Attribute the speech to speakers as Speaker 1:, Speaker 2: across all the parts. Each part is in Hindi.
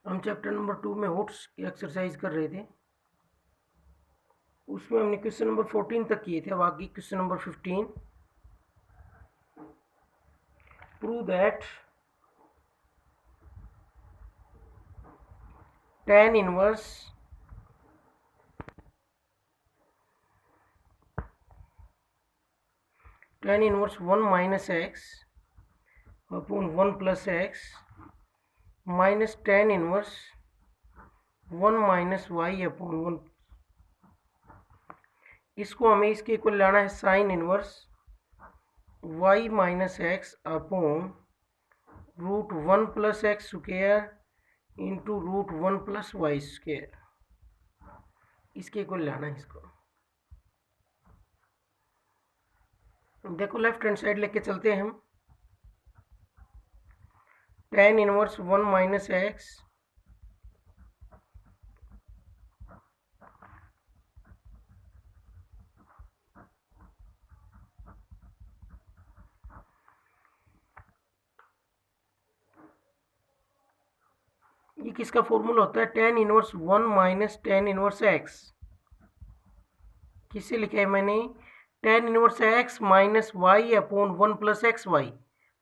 Speaker 1: हम चैप्टर नंबर 2 में होट्स की एक्सरसाइज कर रहे थे। उसमें हमने क्वेश्चन नंबर 14 तक किए थे। अब आगे question number 15। Prove that tan inverse one minus x upon 1 plus x minus tan inverse 1 minus y upon 1। इसको हमें इसके इक्वल लाना है sine inverse y minus x upon root 1 plus x square into root 1 plus y square. इसके इक्वल लाना है इसको। देखो लेफ्ट हैंड साइड लेके चलते हैं हम। tan इनवर्स 1 माइनस एक्स ये किसका फॉर्मूला होता है? tan inverse 1 minus tan inverse x. किससे लिखा है मैंने? tan inverse x minus y upon 1 plus x y.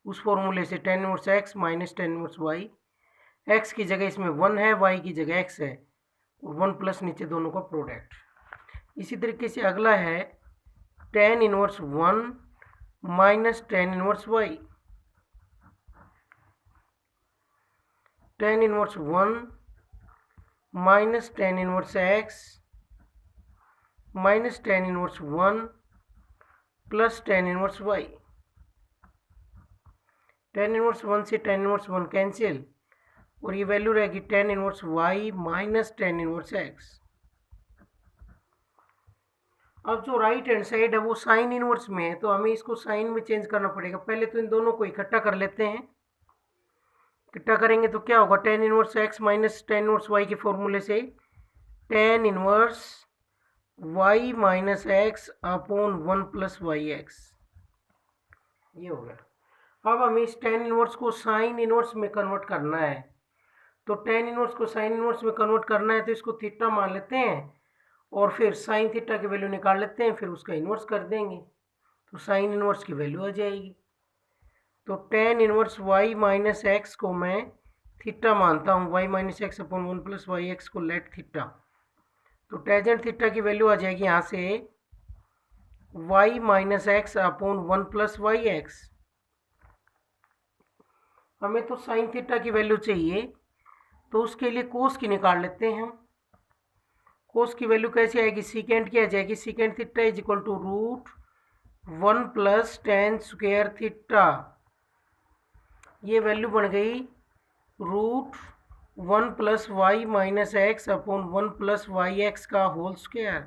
Speaker 1: उस फॉर्मूले से tan inverse x minus tan inverse y. X की जगह इसमें 1 है, वाई की जगह एक्स है, और 1 प्लस नीचे दोनों का प्रोडक्ट। इसी तरीके से अगला है tan inverse 1 minus tan inverse y. tan inverse 1 minus tan inverse x minus tan inverse 1 plus tan inverse y. tan inverse 1 से tan इनवर्स 1 कैंसिल, और ये वैल्यू रहेगी tan inverse y minus tan inverse x. अब जो राइट हैंड साइड है वो साइन इनवर्स में है, तो हमें इसको साइन में चेंज करना पड़ेगा। पहले तो इन दोनों को इकट्ठा कर लेते हैं। इकट्ठा करेंगे तो क्या होगा? tan inverse x minus tan inverse y के फॉर्मूले से tan inverse y minus x upon 1 plus y x, ये हो गया। अब हमें इस tan इनवर्स को साइन इनवर्स में कन्वर्ट करना है। तो tan इनवर्स को साइन इनवर्स में कन्वर्ट करना है तो इसको थीटा मान लेते हैं, और फिर साइन थीटा की वैल्यू निकाल लेते हैं, फिर उसका इनवर्स कर देंगे तो साइन इनवर्स की वैल्यू आ जाएगी। तो tan inverse y minus x को मैं थीटा मानता हूँ, y minus x upon 1 plus y x को लेट थीटा। तो टेंजेंट थीटा की वैल्यू आ जाएगी यहाँ से y minus x upon 1 plus y x. हमें तो साइन थीटा की वैल्यू चाहिए, तो उसके लिए कोस की निकाल लेते हैं हम। कोस की वैल्यू कैसे आएगी? सीकेंट की आ जाएगी। Secant theta is equal to root 1 plus tan square theta. ये वैल्यू बन गई root 1 plus y minus x upon 1 plus y x का होल स्क्वायर।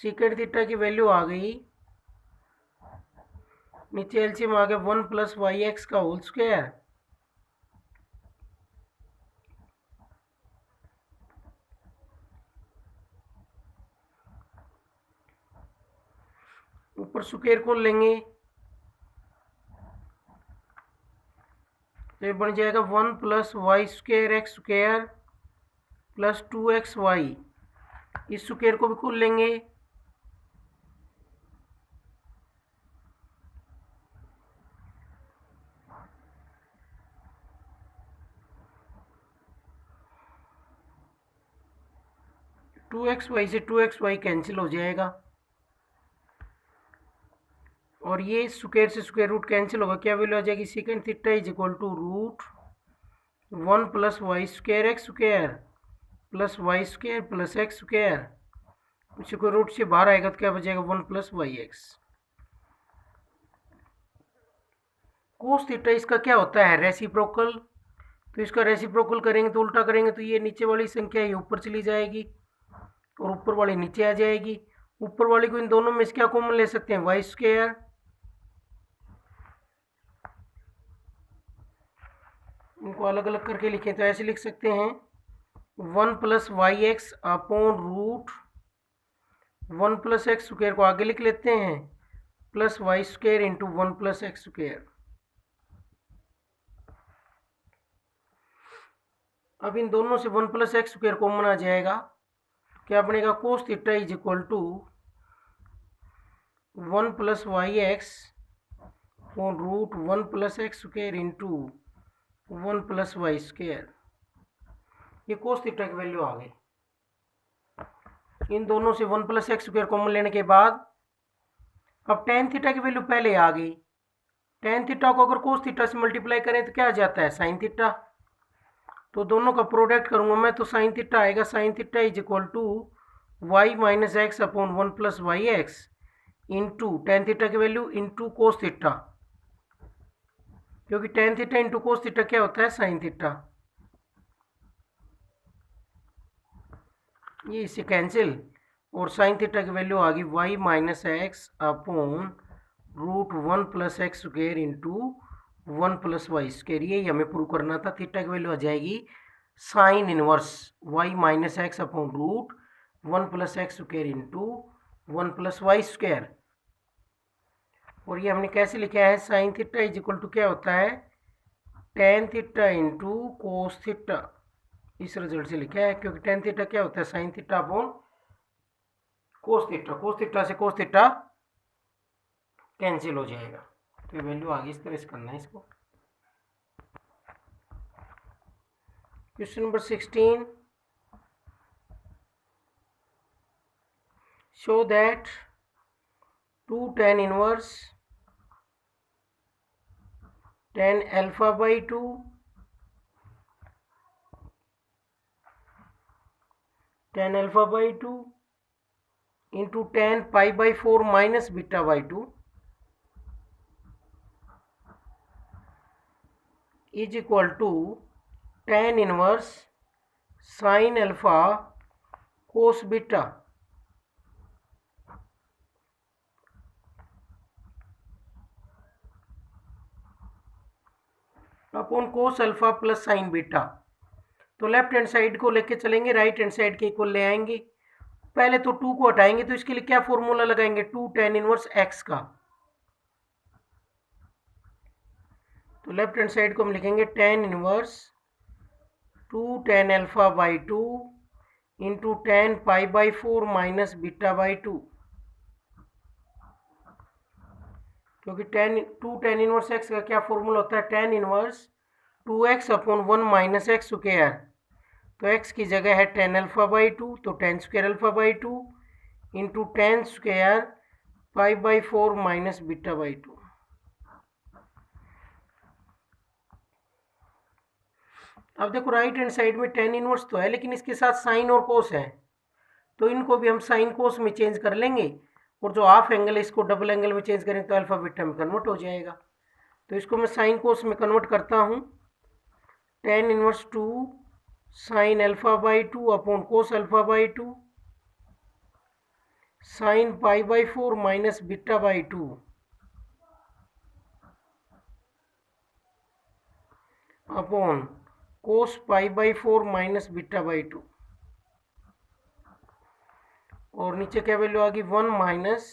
Speaker 1: सीकेंट थीटा की वैल्यू आ गई, नीचे एलसीएम आ गया 1 प्लस वाई एक्स का होल स्क्वायर। ऊपर स्क्वायर को लेंगे तो ये बन जाएगा 1 plus y square x square plus 2x y. इस स्क्वायर को भी खोल लेंगे, टू एक्स वाई से 2x वाई कैंसिल हो जाएगा, और ये स्क्वायर से स्क्वायर रूट कैंसिल होगा। क्या वैल्यू आ जाएगी? Secant theta is equal to root 1 plus y square x square plus y square plus x square. Square root से बाहर आएगा तो क्या बचेगा? 1 plus y x. Cos theta इसका क्या होता है? रेसिप्रोकल। तो इसका रेसिप्रोकल करेंगे तो उल्टा करेंगे तो ये नीचे वाली संख्या ये ऊपर चली जाएगी और ऊपर वाली नीचे आ जाएगी। ऊपर वाली को इन दोनों में से क्या कॉमन ले सकते हैं? Y square. इनको अलग अलग करके लिखें तो ऐसे लिख सकते हैं 1 plus y x upon root 1 plus x square को आगे लिख लेते हैं plus y square into 1 plus x square. अब इन दोनों से 1 प्लस एक्स स्क्वायर कॉमन आ जाएगा, क्या बनेगा cos theta is equal to 1 plus y x on root 1 plus x square into 1 plus y square. ये कोस थीटा की वैल्यू आ गई। इन दोनों से 1 प्लस एक्स स्क्वायर कॉमन लेने के बाद अब टेन थीटा की वैल्यू पहले आ गई। टेन थीटा को अगर कोस थीटा से मल्टीप्लाई करें तो क्या आ जाता है साइन थीटा। तो दोनों का प्रोडक्ट करूंगा मैं तो साइन थीटा आएगा। Sine theta is equal to y minus x upon 1 plus y x into tan theta की वैल्यू इंटू कोस थीटा, क्योंकि tan theta into cos theta क्या होता है साइन थीटा। ये इससे कैंसिल और साइन थीटा की वैल्यू आ गई y minus x upon root 1 plus x square into 1 plus y square. यही हमें प्रूव करना था। थीटा की वैल्यू आ जाएगी sine inverse y minus x upon root 1 plus x square into 1 plus y square. और ये हमने कैसे लिखा है sine theta is equal to क्या होता है tan theta into cos theta. इस रिजल्ट से लिखा है, क्योंकि टेन थीटा क्या होता है sine theta upon cos theta. Cos theta से कोस थीटा कैंसिल हो जाएगा। तो ये वैल्यू आगे इस तरह से करना है इसको। Question number 16, show that 2 tan inverse tan alpha by 2 tan alpha by 2 into tan pi by 4 minus beta by 2 is equal to tan inverse sine alpha cos beta upon cos alpha plus sine beta. तो लेफ्ट हैंड साइड को लेके चलेंगे, राइट हैंड साइड के इक्वल ले आएंगे। पहले तो 2 को हटाएंगे, तो इसके लिए क्या फॉर्मूला लगाएंगे 2 tan इनवर्स x का। तो लेफ्ट हैंड साइड को हम लिखेंगे tan inverse 2 tan alpha by 2 into tan pi by 4 minus beta by 2, क्योंकि टू tan इनवर्स x का क्या फॉर्मूला होता है tan inverse 2x upon 1 minus x square. तो x की जगह है tan अल्फा बाई 2, तो tan square alpha by 2 into tan square pi by 4 minus beta by 2। अब देखो राइट हैंड साइड में tan इनवर्स तो है, लेकिन इसके साथ साइन और कोस है, तो इनको भी हम साइन कोस में चेंज कर लेंगे। और जो हाफ एंगल है इसको डबल एंगल में चेंज करें तो अल्फा बीटा में कन्वर्ट हो जाएगा। तो इसको मैं साइन कोस में कन्वर्ट करता हूँ। tan inverse 2 sine alpha by 2 upon cos alpha by 2 sine pi by 4 minus beta by 2 upon cos pi by 4 minus beta by 2। और नीचे क्या वैल्यू आ गई 1 minus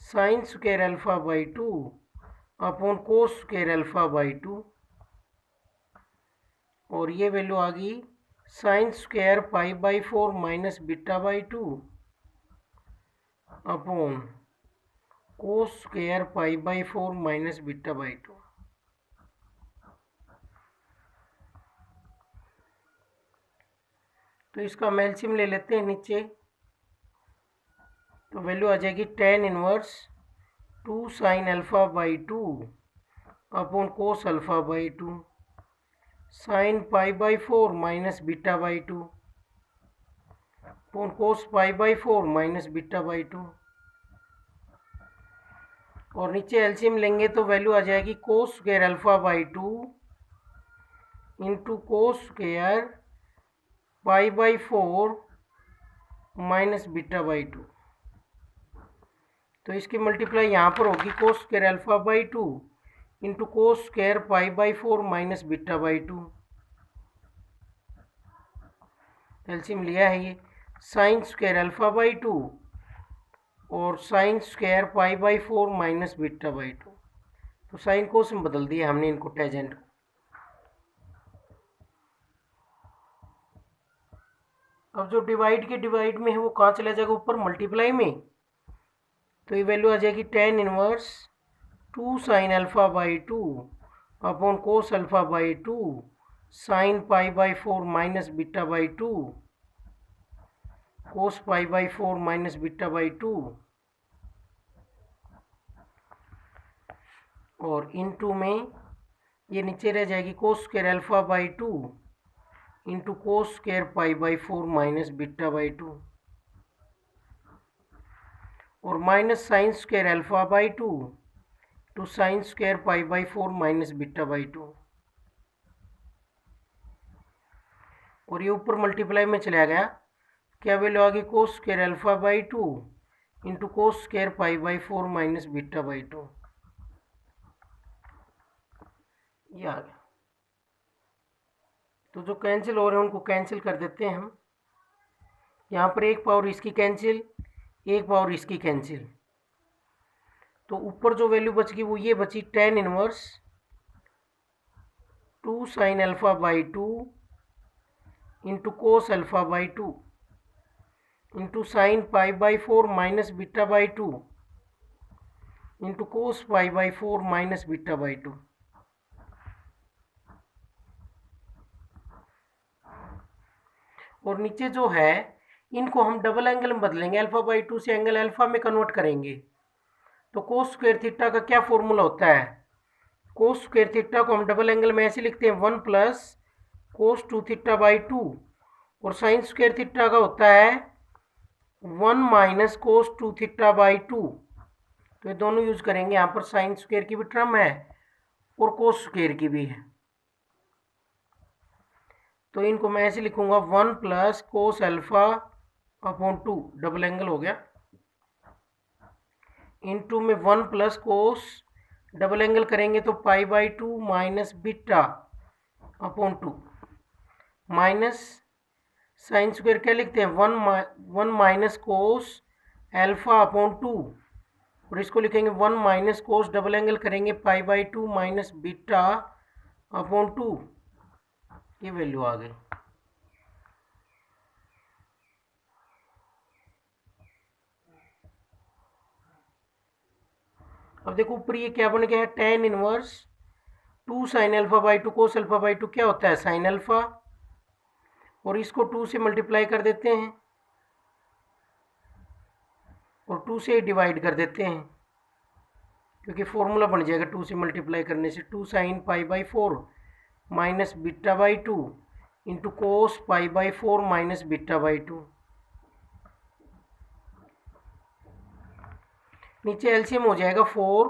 Speaker 1: sine square alpha by 2 upon cos square alpha by 2। और ये वैल्यू आ गई sign square pi by 4 minus beta by 2 upon cos square pi by 4 minus beta by 2। तो इसका हम एलसीएम ले लेते हैं नीचे। तो वैल्यू आ जाएगी tan inverse 2 sine alpha by 2 upon cos alpha by 2 sine pi by 4 minus beta by 2 upon cos pi by 4 minus beta by 2। और नीचे एलसीएम लेंगे तो वैल्यू आ जाएगी cos square alpha by 2 into cos square pi by 4 minus beta by 2। तो इसकी मल्टीप्लाई यहाँ पर होगी कोस square alpha by 2 into cos square pi by 4 minus beta by 2। LCM लिया है ये साइन स्क्वायर अल्फा बाई 2 और sign square pi by 4 minus beta by 2। तो साइन कोस में बदल दिया हमने इनको टेंजेंट को। अब जो डिवाइड के डिवाइड में है वो कहाँ चला जाएगा, ऊपर मल्टीप्लाई में। तो ये वैल्यू आ जाएगी tan inverse 2 sine alpha by 2 upon cos alpha by 2 sine pi by 4 minus beta by 2 cos pi by 4 minus beta by 2 और इनटू में ये नीचे रह जाएगी cos square alpha by 2 into cos square pi by 4 minus beta by 2 और minus sine square alpha by 2 to sine square pi by 4 minus beta by 2 और ये ऊपर मल्टीप्लाई में चला गया। क्या वैल्यू आ गई, कोस square alpha by 2 into cos square pi by 4 minus beta by 2, ये आ गया। तो जो कैंसिल हो रहे हैं उनको कैंसिल कर देते हैं हम। यहाँ पर एक पावर इसकी कैंसिल, एक पावर इसकी कैंसिल, तो ऊपर जो वैल्यू बच गई वो ये बची tan inverse 2 sine alpha by 2 into cos alpha by 2 into sine pi by 4 minus beta by 2 into cos pi by 4 minus beta by 2। और नीचे जो है इनको हम डबल एंगल में बदलेंगे, अल्फा बाई 2 से एंगल अल्फा में कन्वर्ट करेंगे। तो कोस स्क्वायर थीटा का क्या फॉर्मूला होता है, कोस स्क्वायर थीटा को हम डबल एंगल में ऐसे लिखते हैं 1 प्लस कोस 2 थीटा बाई 2 और साइन स्क्वायर थीटा का होता है 1 माइनस कोस 2 थीटा बाई 2। तो ये दोनों यूज करेंगे, यहाँ पर साइन स्क्वायर की भी टर्म है और कोस स्क्वायर की भी है। तो इनको मैं ऐसे लिखूंगा 1 plus cos alpha upon 2 double angle हो गया, इनटू में 1 प्लस कोस डबल एंगल करेंगे तो pi by 2 minus beta upon 2 minus sine square क्या लिखते हैं 1 माइनस कोस अल्फा अपॉन 2 और इसको लिखेंगे 1 माइनस कोस डबल एंगल करेंगे pi by 2 minus beta upon 2, ये वैल्यू आ गई। अब देखो ऊपर ये क्या बन गया है, tan inverse 2 sine alpha by 2 cos alpha by 2 क्या होता है साइन अल्फा, और इसको 2 से मल्टीप्लाई कर देते हैं और 2 से डिवाइड कर देते हैं क्योंकि फॉर्मूला बन जाएगा 2 से मल्टीप्लाई करने से, 2 sine pi by 4 minus beta by 2 into cos pi by 4 minus beta by 2। नीचे एलसीएम हो जाएगा 4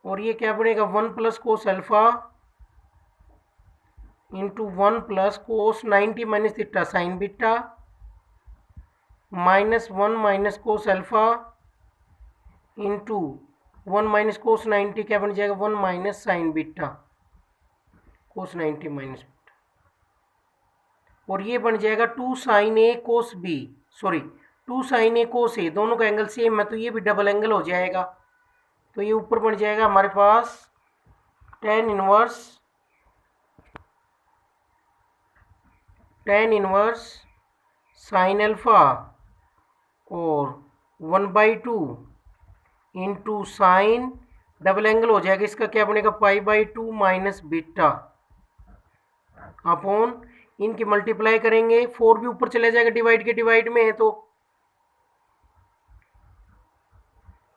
Speaker 1: और ये क्या बनेगा 1 plus cos alpha into 1 plus कोस 90 minus theta sine beta minus 1 minus cos alpha into 1 minus कोस 90 क्या बन जाएगा 1 माइनस साइन बीटा कोस 90 माइनस बीटा, और ये बन जाएगा 2 साइन ए कोस बी, सॉरी 2 साइन ए कोस ए, दोनों का एंगल सेम है तो ये भी डबल एंगल हो जाएगा। तो ये ऊपर बन जाएगा हमारे पास tan इनवर्स साइन अल्फा और 1/2 इंटू साइन डबल एंगल हो जाएगा, इसका क्या बनेगा pi by 2 minus beta upon इनकी मल्टीप्लाई करेंगे, 4 भी ऊपर चला जाएगा डिवाइड के डिवाइड में है तो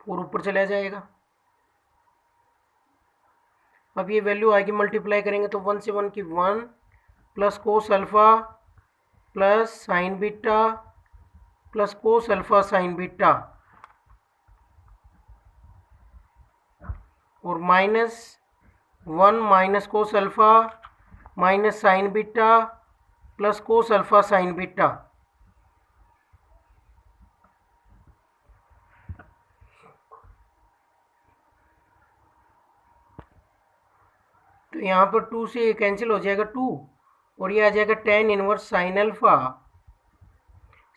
Speaker 1: 4 ऊपर चला जाएगा। अब ये वैल्यू आएगी मल्टीप्लाई करेंगे तो 1 से 1 की 1 plus cos alpha plus sine beta plus cos alpha sine beta और minus 1 minus cos alpha minus sine beta plus cos alpha sine beta. तो यहाँ पर 2 से ये कैंसिल हो जाएगा 2 और ये आ जाएगा tan inverse sine alpha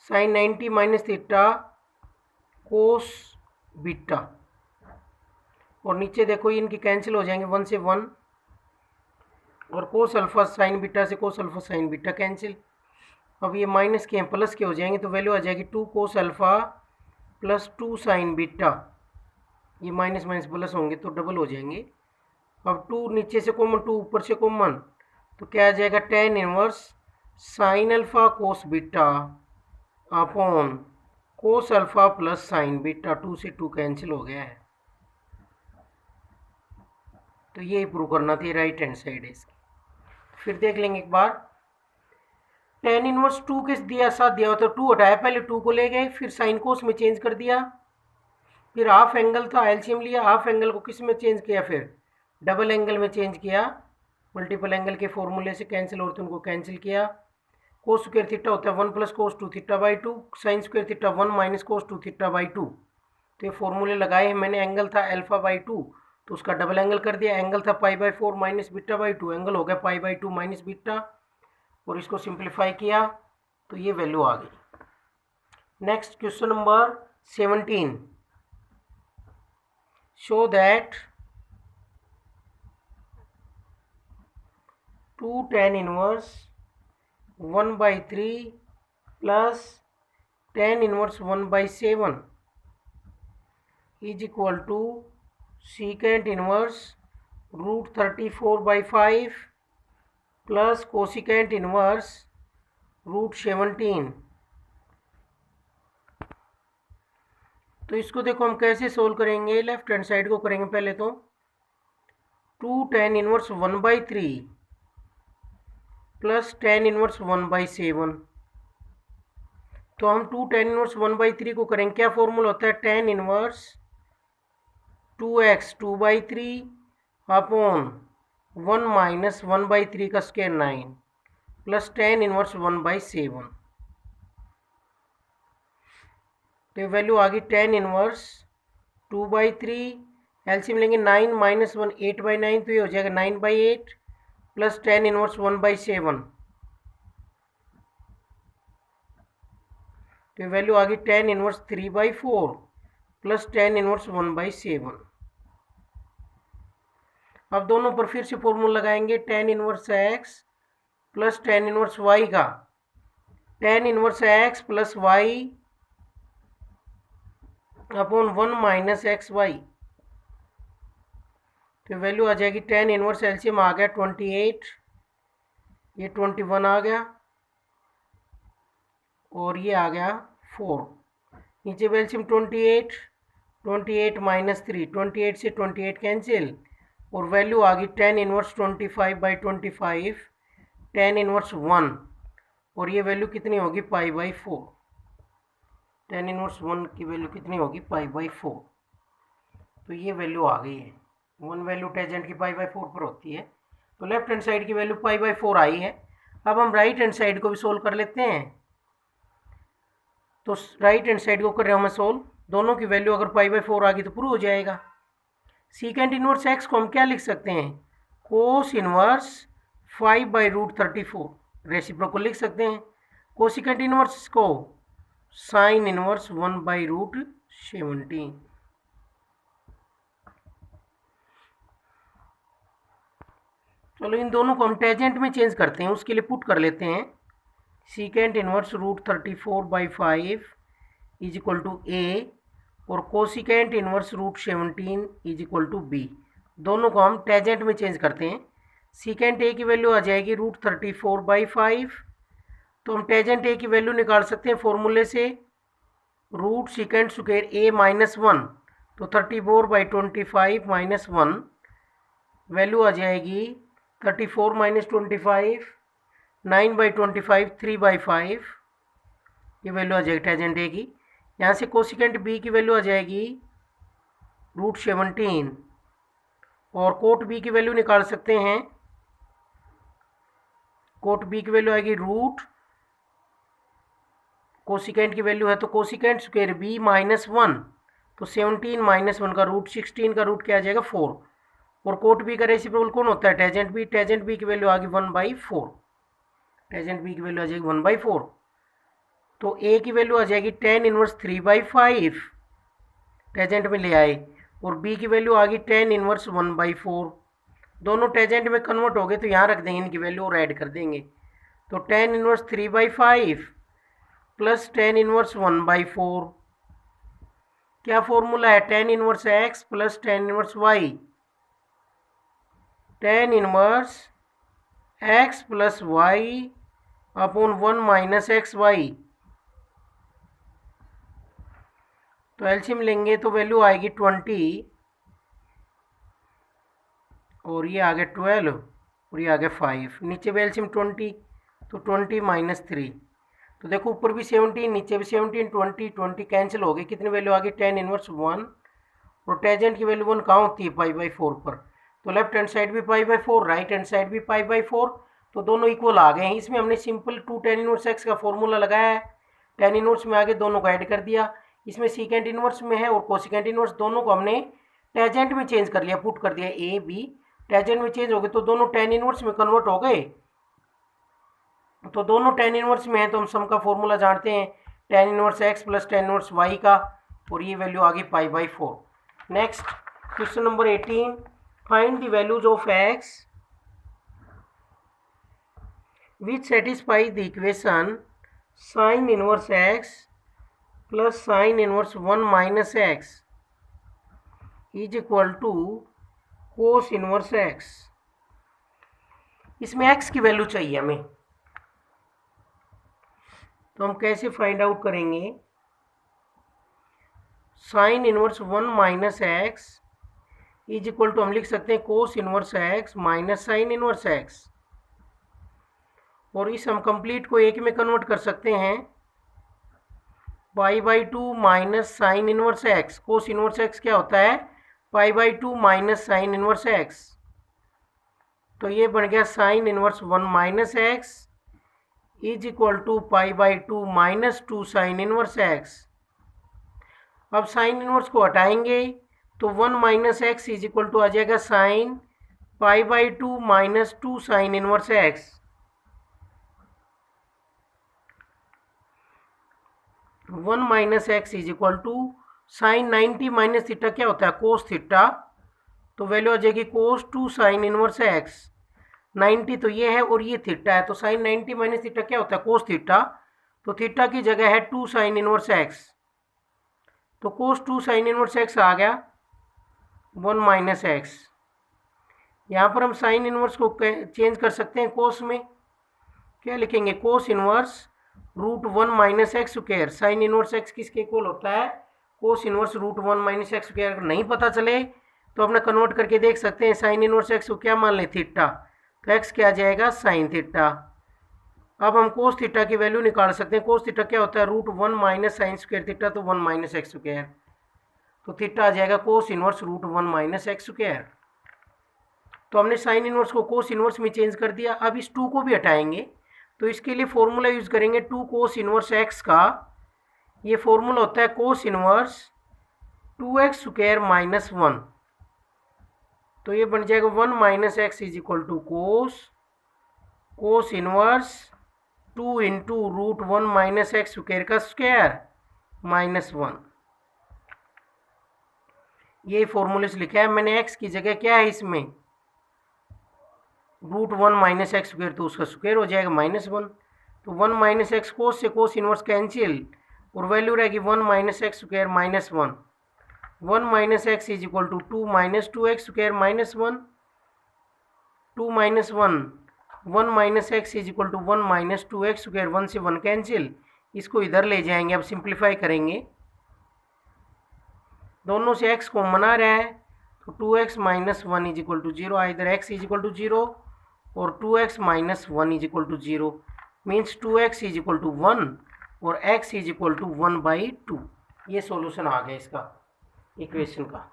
Speaker 1: sign 90 minus theta cos beta, और नीचे देखो इनकी कैंसिल हो जाएंगे 1 से 1 और कोस अल्फा साइन बीटा से कोस अल्फा साइन बीटा कैंसिल। अब ये माइनस के हैं प्लस के हो जाएंगे तो वैल्यू आ जाएगी 2 cos alpha plus 2 sign beta. ये माइनस माइनस प्लस होंगे तो डबल हो जाएंगे। अब 2 नीचे से कॉमन, 2 ऊपर से कॉमन, तो क्या आ जाएगा tan इनवर्स साइन अल्फ़ा कोस beta upon cos alpha plus sine beta. 2 से 2 कैंसिल हो गया है। तो ये प्रूव करना थी, राइट हैंड साइड है इसकी। फिर देख लेंगे एक बार। tan इनवर्स 2 के दिया साथ दिया हुआ तो 2 हटाया, पहले 2 को ले गए, फिर साइन कोस में चेंज कर दिया, फिर हाफ एंगल था एलसीएम लिया, हाफ एंगल को किस में चेंज किया, फिर डबल एंगल में चेंज किया, मल्टीपल एंगल के फॉर्मूले से कैंसिल होते उनको कैंसिल किया। कोस स्क्वायर थीटा होता है 1 plus cos 2 theta by 2, sine square theta 1 minus cos 2 theta by 2। तो ये फॉर्मूले लगाए हैं मैंने। एंगल था अल्फा बाई 2 तो उसका डबल एंगल कर दिया। एंगल था पाई by 4 minus beta by 2, angle हो गया पाई बाई 2 माइनस बीटा, और इसको सिंप्लीफाई किया तो ये वैल्यू आ गई। Next question number 17, show that 2 tan inverse 1/3 plus tan inverse 1/7 is equal to secant inverse √34/5 plus cosecant inverse √17। तो इसको देखो हम कैसे सोल्व करेंगे। लेफ्ट हैंड साइड को करेंगे पहले तो। 2 tan inverse 1/3 plus tan inverse 1/7। तो हम 2 tan इनवर्स 1/3 को करेंगे, क्या फॉर्मूला होता है, tan inverse 2x 2/3 upon 1 minus 1/3 का स्क्वायर 9 प्लस tan इनवर्स 1/7। तो वैल्यू आ गई tan इनवर्स 2/3, एलसीएम लेंगे 9 माइनस 1 8/9, तो ये हो जाएगा 9/8 प्लस tan इनवर्स 1/7। तो वैल्यू आ गई tan inverse 3/4 plus tan inverse 1/7। अब दोनों पर फिर से फॉर्मूला लगाएंगे। tan inverse x plus tan inverse y का, tan inverse x plus y upon 1 minus x y. तो वैल्यू आ जाएगी tan इनवर्स एलसीएम आ गया 28, ये 21 आ गया और ये आ गया 4। नीचे एलसीएम 28 माइनस 3, 28 से 28 कैंसिल, और वैल्यू आ गई tan इनवर्स 25/25 tan इनवर्स 1, और ये वैल्यू कितनी होगी π/4। tan इनवर्स 1 की वैल्यू कितनी होगी π/4। तो ये वैल्यू आ गई है। 1 वैल्यू टेंजेंट की π/4 पर होती है। तो लेफ्ट हैंड साइड की वैल्यू π/4 आई है। अब हम राइट हैंड साइड को भी सोल्व कर लेते हैं। तो राइट हैंड साइड को कर रहे हैं हम सोल्व। दोनों की वैल्यू अगर π/4 आ गई तो प्रूव हो जाएगा। सीकेंट इनवर्स x को हम क्या लिख सकते हैं, कोस इनवर्स 5/√34 रेसिप्रोकल लिख सकते हैं। कोसिकेंट इनवर्स को साइन इनवर्स 1/√17। चलो इन दोनों को हम टेंजेंट में चेंज करते हैं, उसके लिए पुट कर लेते हैं। Secant inverse √34/5 is equal to a और cosecant inverse √17 is equal to b। दोनों को हम टेंजेंट में चेंज करते हैं। सीकेंट a की वैल्यू आ जाएगी √34/5, तो हम टेंजेंट a की वैल्यू निकाल सकते हैं फॉर्मूले से, root secant square a minus 1, तो 34/25 माइनस 1, वैल्यू आ जाएगी 34 माइनस 25 9/25 3/5, ये वैल्यू आ जाएगी टेंजेंट a की। यहाँ से कोसिकेंट b की वैल्यू आ जाएगी √17, और कोट b की वैल्यू निकाल सकते हैं। कोट b की वैल्यू आएगी रूट, कोसिकेंट की वैल्यू है तो कोसिकेंट स्क्वायर b माइनस 1, तो 17 माइनस 1 का रूट 16 का रूट क्या आ जाएगा 4, और कोट b का रेसिप्रोकल कौन होता है, टेंजेंट b। टेंजेंट b की वैल्यू आ गई 1/4, टेंजेंट b की वैल्यू आ जाएगी 1/4। तो a की वैल्यू आ जाएगी tan इनवर्स 3/5, टेंजेंट में ले आए, और b की वैल्यू आ गई tan इनवर्स 1/4। दोनों टेंजेंट में कन्वर्ट हो गए तो यहाँ रख देंगे इनकी वैल्यू और ऐड कर देंगे। तो tan inverse 3/5 plus tan inverse 1/4। क्या फॉर्मूला है? Tan inverse x plus tan inverse y. Tan inverse x plus y upon 1 minus x y. तो एलसीएम लेंगे तो वैल्यू आएगी 20 और ये आ गया 12 और ये आ गया 5। नीचे भी एलसीएम 20 तो 20 माइनस 3। तो देखो ऊपर भी 17 नीचे भी 17, 20 कैंसिल हो गए। कितनी वैल्यू आ गई? टेन इनवर्स 1 और टेजेंट की वैल्यू 1 कहाँ होती है? पाई/4 पर। तो लेफ्ट हैंड साइड भी पाई/4 राइट हैंड साइड भी पाई/4 तो दोनों इक्वल आ गए हैं। इसमें हमने सिंपल 2 टेन इनवर्स एक्स का फॉर्मूला लगाया है। टेन इनवर्स में आगे दोनों को ऐड कर दिया। इसमें सीकेंट इनवर्स में है और कोसिकेंट इनवर्स, दोनों को हमने टेजेंट में चेंज कर लिया, पुट कर दिया ए बी। टेजेंट में चेंज हो गए तो दोनों टेन इनवर्स में कन्वर्ट हो गए। तो दोनों टेन इनवर्स में है तो हम सम का फॉर्मूला जानते हैं, tan inverse x plus tan inverse y का, और ये वैल्यू आ गई पाई/4। Next question number 18, find the values of x which satisfy the equation sine inverse x plus sine inverse 1 minus x is equal to cos inverse x. इसमें एक्स की वैल्यू चाहिए हमें, तो हम कैसे फाइंड आउट करेंगे? Sine inverse 1 minus x is equal to हम लिख सकते हैं कोस inverse x minus sine inverse x, और इस हम कंप्लीट को एक में कन्वर्ट कर सकते हैं, पाई/2 minus sine inverse x. Cos inverse x क्या होता है? पाई/2 माइनस साइन इनवर्स एक्स। तो ये बन गया sine inverse 1 minus x is equal to पाई/2 माइनस 2 साइन इनवर्स एक्स। अब साइन इनवर्स को हटाएंगे तो 1 minus x is equal to आ जाएगा साइन पाई/2 minus 2 sine inverse x. One minus x is equal to sine 90 minus theta क्या होता है? Cos theta. तो वैल्यू आ जाएगी कोस 2 साइन इनवर्स एक्स। 90 तो ये है और ये थीटा है, तो साइन 90 माइनस थीटा क्या होता है? Cos theta. तो थीटा की जगह है 2 साइन इनवर्स एक्स, तो कोस 2 साइन इनवर्स एक्स आ गया 1 माइनस एक्स। यहाँ पर हम साइन इनवर्स को चेंज कर सकते हैं कोस में। क्या लिखेंगे? Cos inverse √1 minus x square. Sign inverse x किसके इक्वल होता है? Cos inverse √1 minus x square. अगर नहीं पता चले तो अपना कन्वर्ट करके देख सकते हैं। साइन इनवर्स एक्स को क्या मान लें? थीटा। तो एक्स क्या आ जाएगा? Sine theta. अब हम कोस थीटा की वैल्यू निकाल सकते हैं। कोस थीटा क्या होता है? √1 माइनस साइन स्क्वायर थीटा, तो 1 माइनस एक्स स्क्वायर। तो थीटा आ जाएगा cos inverse √1 minus x square. तो हमने साइन इनवर्स को कोस इनवर्स में चेंज कर दिया। अब इस 2 को भी हटाएंगे तो इसके लिए फॉर्मूला यूज करेंगे 2 कोस इनवर्स एक्स का। ये फॉर्मूला होता है cos inverse 2x square minus 1। तो ये बन जाएगा 1 minus x is equal to cos inverse 2 into √1 minus x square का स्क्वायर माइनस 1। ये फॉर्मूले से लिखा है मैंने। एक्स की जगह क्या है इसमें? √1 माइनस एक्स स्क्वायर, तो उसका स्क्वायर हो जाएगा -1। तो 1 माइनस एक्स कोस से कोस इनवर्स कैंसिल और वैल्यू रहेगी 1 minus x square minus 1। 1 minus x is equal to 2 minus 2x square minus 1। 2 minus 1 1 minus x is equal to 1 minus 2x square. 1 से 1 कैंसिल, इसको इधर ले जाएंगे। अब सिंप्लीफाई करेंगे, दोनों से x कॉमन आ रहा है तो 2x minus 1 is equal to 0। इधर x इज इक्वल टू 0 और 2x minus 1 is equal to 0 means 2x is equal to 1 और x इज इक्वल टू 1/2। ये सॉल्यूशन आ गया इसका इक्वेशन का।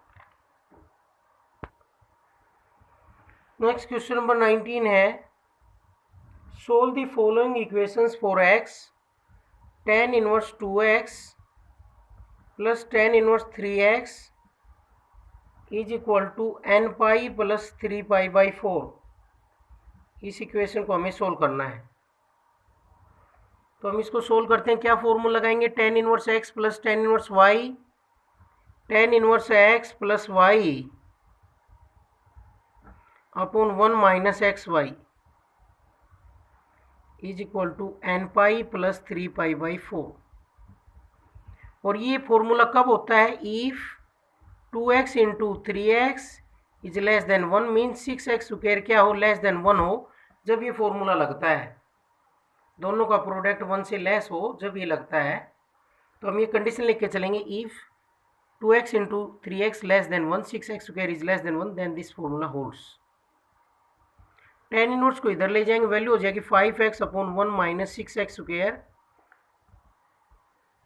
Speaker 1: नेक्स्ट क्वेश्चन नंबर 19 है, solve the following equations for x tan inverse 2x plus tan inverse 3x is equal to n pi plus 3π/4। इस इक्वेशन को हमें सोल्व करना है। तो हम इसको सोल्व करते हैं। क्या फॉर्मूला लगाएंगे? tan inverse x plus tan inverse y। tan inverse x plus y upon 1 minus x y. Is equal to n pi plus 3π/4। और ये फॉर्मूला कब होता है? If 2x into 3x is less than 1 mean 6x² क्या हो? लेस देन 1 हो। जब ये फॉर्मूला लगता है, दोनों का प्रोडक्ट 1 से लेस हो, जब ये लगता है, तो हम ये कंडीशन लिख के चलेंगे, if 2x into 3x less than 1, 6x² is less than 1, then this formula holds. tan inverse को इधर ले जाएंगे, वैल्यू हो जाएगी 5x/1 minus 6x²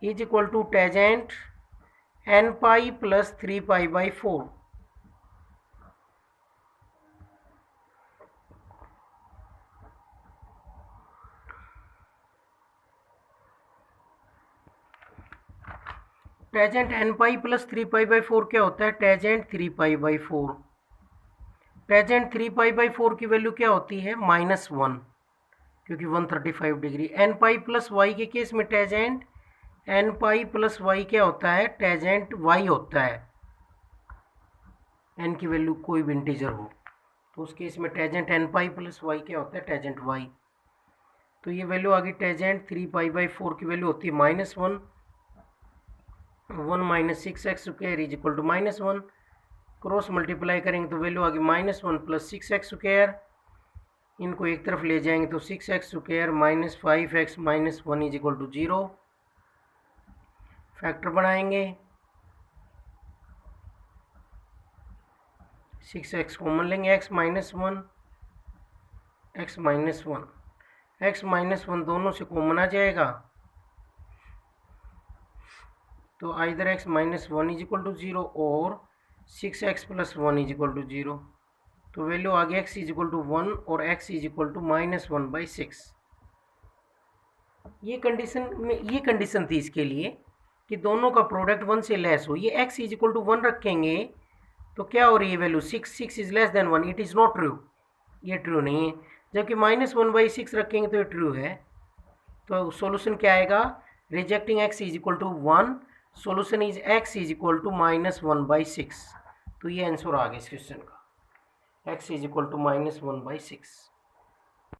Speaker 1: is equal to tangent n pi plus 3π/4। Tangent n pi plus 3π/4 क्या होता है? टेजेंट 3π/4। टेजेंट 3π/4 की वैल्यू क्या होती है? -1, क्योंकि 135 degree. n pi plus y के केस में tangent n pi plus y क्या होता है? टेजेंट y होता है। n की वैल्यू कोई भी इंटीजर हो, तो उस केस में tangent n pi plus y क्या होता है? Tangent y। तो ये वैल्यू आ गई, टेजेंट 3π/4 की वैल्यू होती है -1, 1 minus 6x² is equal to -1। Cross multiply करेंगे तो वैल्यू आ गई -1 प्लस 6x²। इनको एक तरफ ले जाएंगे तो 6x² minus 5x minus 1 is equal to 0। Factor बनाएंगे, 6x कॉमन लेंगे, x minus 1, x minus 1, x minus 1 दोनों से कॉमन आ जाएगा, तो either x minus 1 is equal to 0 और 6x plus 1 is equal to 0। तो वैल्यू आ गई x इज इक्वल टू 1 और x इज इक्वल टू -1/6। ये कंडीशन थी इसके लिए कि दोनों का प्रोडक्ट 1 से लेस हो। ये x इज इक्वल टू 1 रखेंगे तो क्या हो रही है value? 6 is less than 1। It is not true, ये ट्रू नहीं है। जबकि -1/6 रखेंगे तो ये ट्रू है। तो सॉल्यूशन क्या आएगा? Rejecting x is equal to 1, solution is x is equal to -1/6। तो ये आंसर आ गया इस क्वेश्चन का, x इज इक्वल टू -1/6।